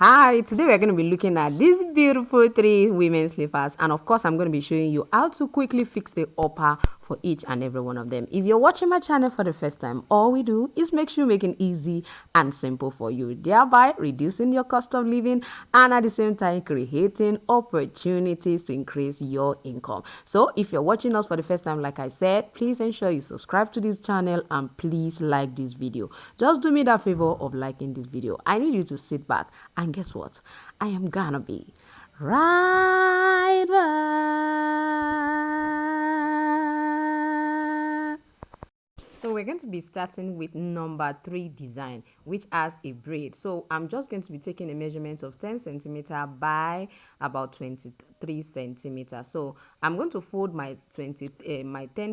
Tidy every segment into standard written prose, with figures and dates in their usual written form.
Hi, today we're going to be looking at these beautiful three women's slippers, and of course I'm going to be showing you how to quickly fix the upper for each and every one of them. If you're watching my channel for the first time, all we do is make sure making easy and simple for you, thereby reducing your cost of living and at the same time creating opportunities to increase your income. So if you're watching us for the first time, like I said, please ensure you subscribe to this channel and please like this video. Just do me that favor of liking this video. I need you to sit back and guess what? I am gonna be right back. So we're going to be starting with number 3 design, which has a braid. So I'm just going to be taking a measurement of 10 centimeter by about 23 centimeter. So I'm going to fold my 10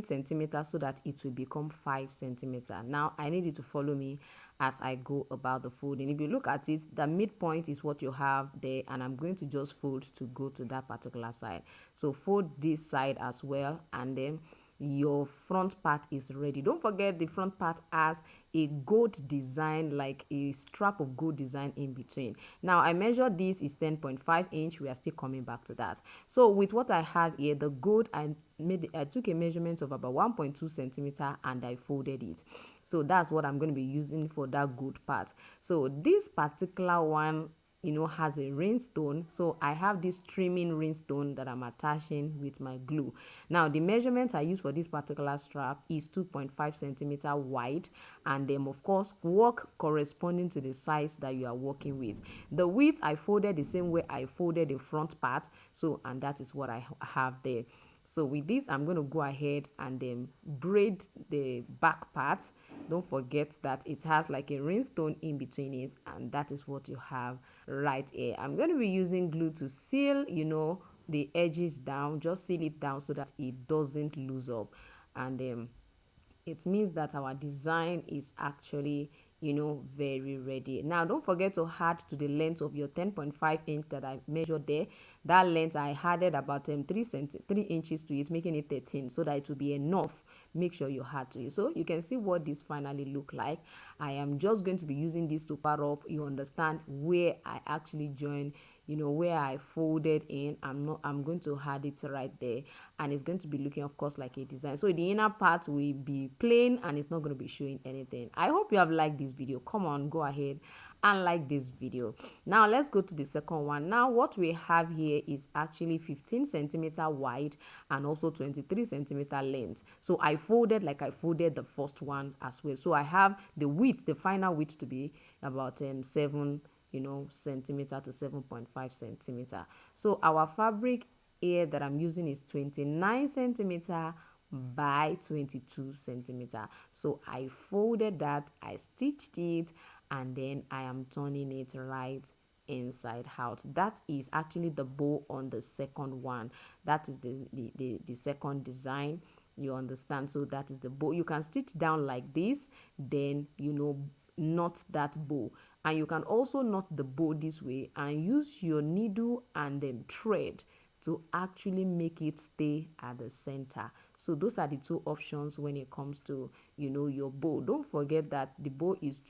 centimeter so that it will become 5 centimeter. Now I need you to follow me as I go about the folding. If you look at it, the midpoint is what you have there, and I'm going to just fold to go to that particular side. So fold this side as well, and then your front part is ready. Don't forget the front part has a gold design, like a strap of gold design in between. Now I measured this is 10.5 inch. We are still coming back to that. So with what I have here, the gold, I took a measurement of about 1.2 centimeter and I folded it. So that's what I'm going to be using for that gold part. So this particular one, has a rhinestone. So I have this trimming rhinestone that I'm attaching with my glue. Now the measurement I use for this particular strap is 2.5 centimeter wide, and then of course work corresponding to the size that you are working with. The width I folded the same way I folded the front part, so and that is what I have there. So with this, I'm going to go ahead and then braid the back part. Don't forget that it has like a rhinestone in between it, and that is what you have right here. I'm going to be using glue to seal, the edges down. Just seal it down so that it doesn't lose up. And it means that our design is actually very ready. Now don't forget to add to the length of your 10.5 inch that I measured there. That length I added about 3 inches to it, making it 13, so that it will be enough. Make sure you add to it. So you can see what this finally look like. I am just going to be using this to part up. You understand where I actually join, where I folded in. I'm going to add it right there, and it's going to be looking, of course, like a design. So the inner part will be plain and it's not going to be showing anything. I hope you have liked this video. Come on, go ahead and like this video. Now let's go to the second one. Now what we have here is actually 15 centimeter wide and also 23 centimeter length. So I folded like I folded the first one as well. So I have the width, the final width, to be about 7 centimeter to 7.5 centimeter. So our fabric here that I'm using is 29 centimeter by 22 centimeter. So I folded that, I stitched it, and then I am turning it right inside out. That is actually the bow on the second one. That is the second design, you understand. So that is the bow. You can stitch down like this, then knot that bow, and you can also knot the bow this way and use your needle and then thread to actually make it stay at the center. So those are the two options when it comes to your bow. Don't forget that the bow is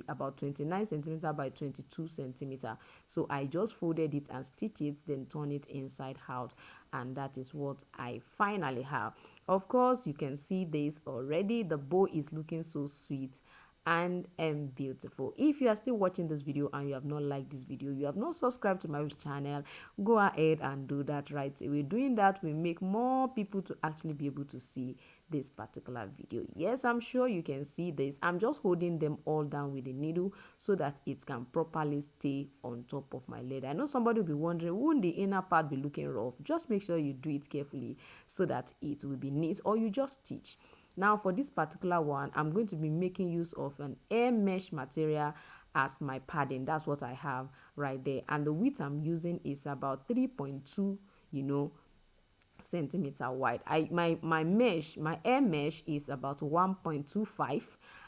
about 29 centimeter by 22 centimeter. So I just folded it and stitch it, then turn it inside out, and that is what I finally have. Of course, you can see this already. The bow is looking so sweet and beautiful. If you are still watching this video and you have not liked this video, you have not subscribed to my channel, go ahead and do that right away. Doing that will make more people to actually be able to see this particular video. Yes, I'm sure you can see this. I'm just holding them all down with a needle so that it can properly stay on top of my leather. I know somebody will be wondering, won't the inner part be looking rough? Just make sure you do it carefully so that it will be neat, or you just stitch. Now for this particular one, I'm going to be making use of an air mesh material as my padding. That's what I have right there, and the width I'm using is about 3.2 centimeter wide. My air mesh is about 1.25,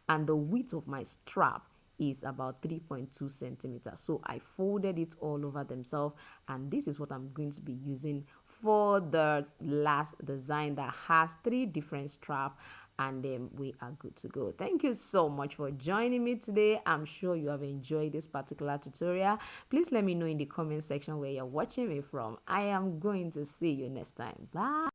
and the width of my strap is about 3.2 centimeters. So I folded it all over themselves, and this is what I'm going to be using for the last design that has 3 different straps and then we are good to go. Thank you so much for joining me today. I'm sure you have enjoyed this particular tutorial. Please let me know in the comment section where you're watching me from. I am going to see you next time. Bye.